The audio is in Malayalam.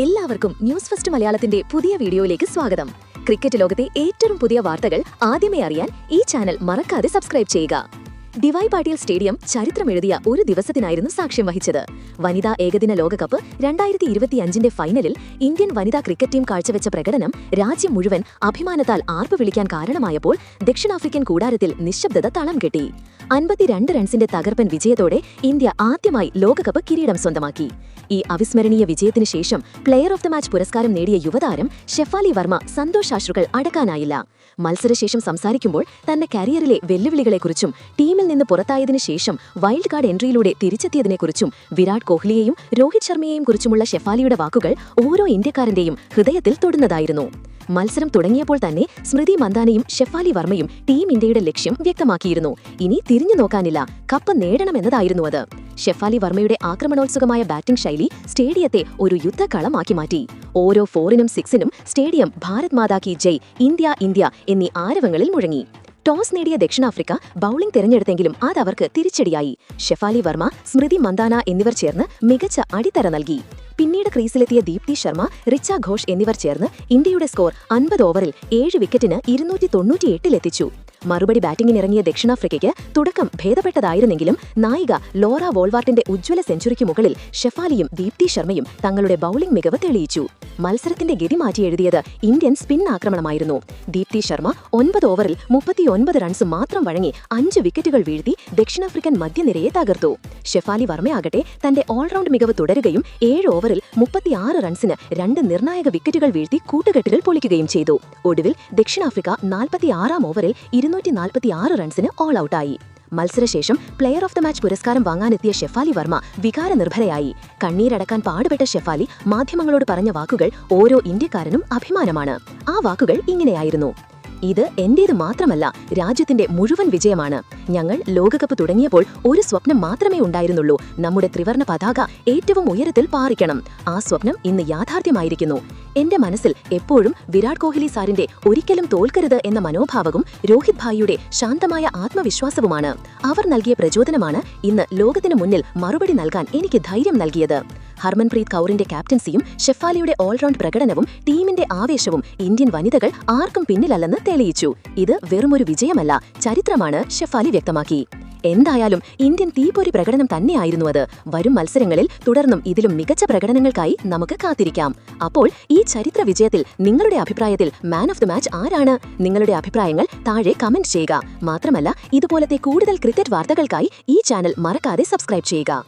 എല്ലാവർക്കും ന്യൂസ് ഫസ്റ്റ് മലയാളത്തിന്റെ പുതിയ വീഡിയോയിലേക്ക് സ്വാഗതം. ക്രിക്കറ്റ് ലോകത്തെ ഏറ്റവും പുതിയ വാർത്തകൾ ആദ്യമേ അറിയാൻ ഈ ചാനൽ മറക്കാതെ സബ്സ്ക്രൈബ് ചെയ്യുക. ഡിവൈ പാട്ടീൽ സ്റ്റേഡിയം ചരിത്രമെഴുതിയ ഒരു ദിവസത്തിനായിരുന്നു സാക്ഷ്യം വഹിച്ചത്. വനിതാ ഏകദിന ലോകകപ്പ് 2025 ഫൈനലിൽ ഇന്ത്യൻ വനിതാ ക്രിക്കറ്റ് ടീം കാഴ്ചവെച്ച പ്രകടനം രാജ്യം മുഴുവൻ അഭിമാനത്താൽ ആർപ്പ് വിളിക്കാൻ കാരണമായപ്പോൾ ദക്ഷിണാഫ്രിക്കൻ കൂടാരത്തിൽ നിശബ്ദത തളം കെട്ടി. 52 റൺസിന്റെ തകർപ്പൻ വിജയത്തോടെ ഇന്ത്യ ആദ്യമായി ലോകകപ്പ് കിരീടം സ്വന്തമാക്കി. ഈ അവിസ്മരണീയ വിജയത്തിനു ശേഷം പ്ലെയർ ഓഫ് ദ മാച്ച് പുരസ്കാരം നേടിയ യുവതാരം ഷെഫാലി വർമ്മ സന്തോഷാശ്രുക്കൾ അടക്കാനായില്ല. മത്സരശേഷം സംസാരിക്കുമ്പോൾ തന്റെ കരിയറിലെ വെല്ലുവിളികളെക്കുറിച്ചും ടീമിൽ നിന്ന് പുറത്തായതിനു ശേഷം വൈൽഡ് കാർഡ് എൻട്രിയിലൂടെ തിരിച്ചെത്തിയതിനെക്കുറിച്ചും വിരാട് കോഹ്ലിയെയും രോഹിത് ശർമ്മയെയും കുറിച്ചുമുള്ള ഷെഫാലിയുടെ വാക്കുകൾ ഓരോ ഇന്ത്യക്കാരന്റെയും ഹൃദയത്തിൽ തൊടുന്നതായിരുന്നു. മത്സരം തുടങ്ങിയപ്പോൾ തന്നെ സ്മൃതി മന്ദാനയും ഷെഫാലി വർമ്മയും ടീം ഇന്ത്യയുടെ ലക്ഷ്യം വ്യക്തമാക്കിയിരുന്നു. ഇനി തിരിഞ്ഞു നോക്കാനില്ല, കപ്പ് നേടണമെന്നതായിരുന്നു അത്. ഷെഫാലി വർമ്മയുടെ ആക്രമണോത്സുകമായ ബാറ്റിംഗ് ശൈലി സ്റ്റേഡിയത്തെ ഒരു യുദ്ധക്കളമാക്കി മാറ്റി. ഓരോ 4നും 6നും സ്റ്റേഡിയം ഭാരത് മാതാ കി ജയ്, ഇന്ത്യ ഇന്ത്യ എന്നീ ആരവങ്ങളിൽ മുഴങ്ങി. ടോസ് നേടിയ ദക്ഷിണാഫ്രിക്ക ബൌളിംഗ് തിരഞ്ഞെടുത്തെങ്കിലും അതവർക്ക് തിരിച്ചടിയായി. ഷെഫാലി വർമ്മ, സ്മൃതി മന്ദാന എന്നിവർ ചേർന്ന് മികച്ച അടിത്തറ നൽകി. പിന്നീട് ക്രീസിലെത്തിയ ദീപ്തി ശർമ്മ, റിച്ച ഘോഷ് എന്നിവർ ചേർന്ന് ഇന്ത്യയുടെ സ്കോർ 50 ഓവറിൽ 7 വിക്കറ്റിന് 298-ലെത്തിച്ചു. മറുപടി ബാറ്റിംഗിനിറങ്ങിയ ദക്ഷിണാഫ്രിക്കയ്ക്ക് തുടക്കം ഭേദപ്പെട്ടതായിരുന്നെങ്കിലും നായിക ലോറ വോൾവാർട്ടിന്റെ ഉജ്ജ്വല സെഞ്ചുറിക്ക് മുകളിൽ ഷെഫാലിയും ദീപ്തി ശർമ്മയും തങ്ങളുടെ ബൌളിംഗ് മികവ് തെളിയിച്ചു. മത്സരത്തിന്റെ ഗതി മാറ്റിയെഴുതിയത് ഇന്ത്യൻ സ്പിൻ ആക്രമണമായിരുന്നു. ദീപ്തി ശർമ്മ 9 ഓവറിൽ 39 റൺസ് മാത്രം വഴങ്ങി 5 വിക്കറ്റുകൾ വീഴ്ത്തി ദക്ഷിണാഫ്രിക്കൻ മധ്യനിരയെ തകർത്തു. ഷെഫാലി വർമ്മയാകട്ടെ തന്റെ ഓൾറൗണ്ട് മികവ് തുടരുകയും 7 ഓവറിൽ 36 റൺസിന് 2 നിർണായക വിക്കറ്റുകൾ വീഴ്ത്തി കൂട്ടുകെട്ടുകൾ പൊളിക്കുകയും ചെയ്തു. ഒടുവിൽ ദക്ഷിണാഫ്രിക്ക 46-ാം ഓവറിൽ 246 റൺസിന് ഓൾ ഔട്ടായി. മത്സരശേഷം പ്ലെയർ ഓഫ് ദ മാച്ച് പുരസ്കാരം വാങ്ങാനെത്തിയ ഷെഫാലി വർമ്മ വികാരനിർഭരയായി. കണ്ണീരടക്കാൻ പാടുപെട്ട ഷെഫാലി മാധ്യമങ്ങളോട് പറഞ്ഞ വാക്കുകൾ ഓരോ ഇന്ത്യക്കാരനും അഭിമാനമാണ്. ആ വാക്കുകൾ ഇങ്ങനെയായിരുന്നു: ഇത് എന്റേത് മാത്രമല്ല, രാജ്യത്തിന്റെ മുഴുവൻ വിജയമാണ്. ഞങ്ങൾ ലോകകപ്പ് തുടങ്ങിയപ്പോൾ ഒരു സ്വപ്നം മാത്രമേ ഉണ്ടായിരുന്നുള്ളൂ, നമ്മുടെ ത്രിവർണ പതാക ഏറ്റവും ഉയരത്തിൽ പാറിക്കണം. ആ സ്വപ്നം ഇന്ന് യാഥാർത്ഥ്യമായിരിക്കുന്നു. എന്റെ മനസ്സിൽ എപ്പോഴും വിരാട് കോഹ്ലി സാറിന്റെ ഒരിക്കലും തോൽക്കരുത് എന്ന മനോഭാവവും രോഹിത് ഭായിയുടെ ശാന്തമായ ആത്മവിശ്വാസവുമാണ്. അവർ നൽകിയ പ്രചോദനമാണ് ഇന്ന് ലോകത്തിന് മുന്നിൽ മറുപടി നൽകാൻ എനിക്ക് ധൈര്യം നൽകിയത്. ഹർമൻപ്രീത് കൗറിന്റെ ക്യാപ്റ്റൻസിയും ഷെഫാലിയുടെ ഓൾറൗണ്ട് പ്രകടനവും ടീമിന്റെ ആവേശവും ഇന്ത്യൻ വനിതകൾ ആർക്കും പിന്നിലല്ലെന്ന് തെളിയിച്ചു. ഇത് വെറുമൊരു വിജയമല്ല, ചരിത്രമാണ്, ഷെഫാലി വ്യക്തമാക്കി. എന്തായാലും ഇന്ത്യൻ തീപ്പൊരി പ്രകടനം തന്നെയായിരുന്നു അത്. വരും മത്സരങ്ങളിൽ തുടർന്നും ഇതിലും മികച്ച പ്രകടനങ്ങൾക്കായി നമുക്ക് കാത്തിരിക്കാം. അപ്പോൾ ഈ ചരിത്ര വിജയത്തിൽ നിങ്ങളുടെ അഭിപ്രായത്തിൽ മാൻ ഓഫ് ദ മാച്ച് ആരാണ്? നിങ്ങളുടെ അഭിപ്രായങ്ങൾ താഴെ കമന്റ് ചെയ്യുക. മാത്രമല്ല, ഇതുപോലത്തെ കൂടുതൽ ക്രിക്കറ്റ് വാർത്തകൾക്കായി ഈ ചാനൽ മറക്കാതെ സബ്സ്ക്രൈബ് ചെയ്യുക.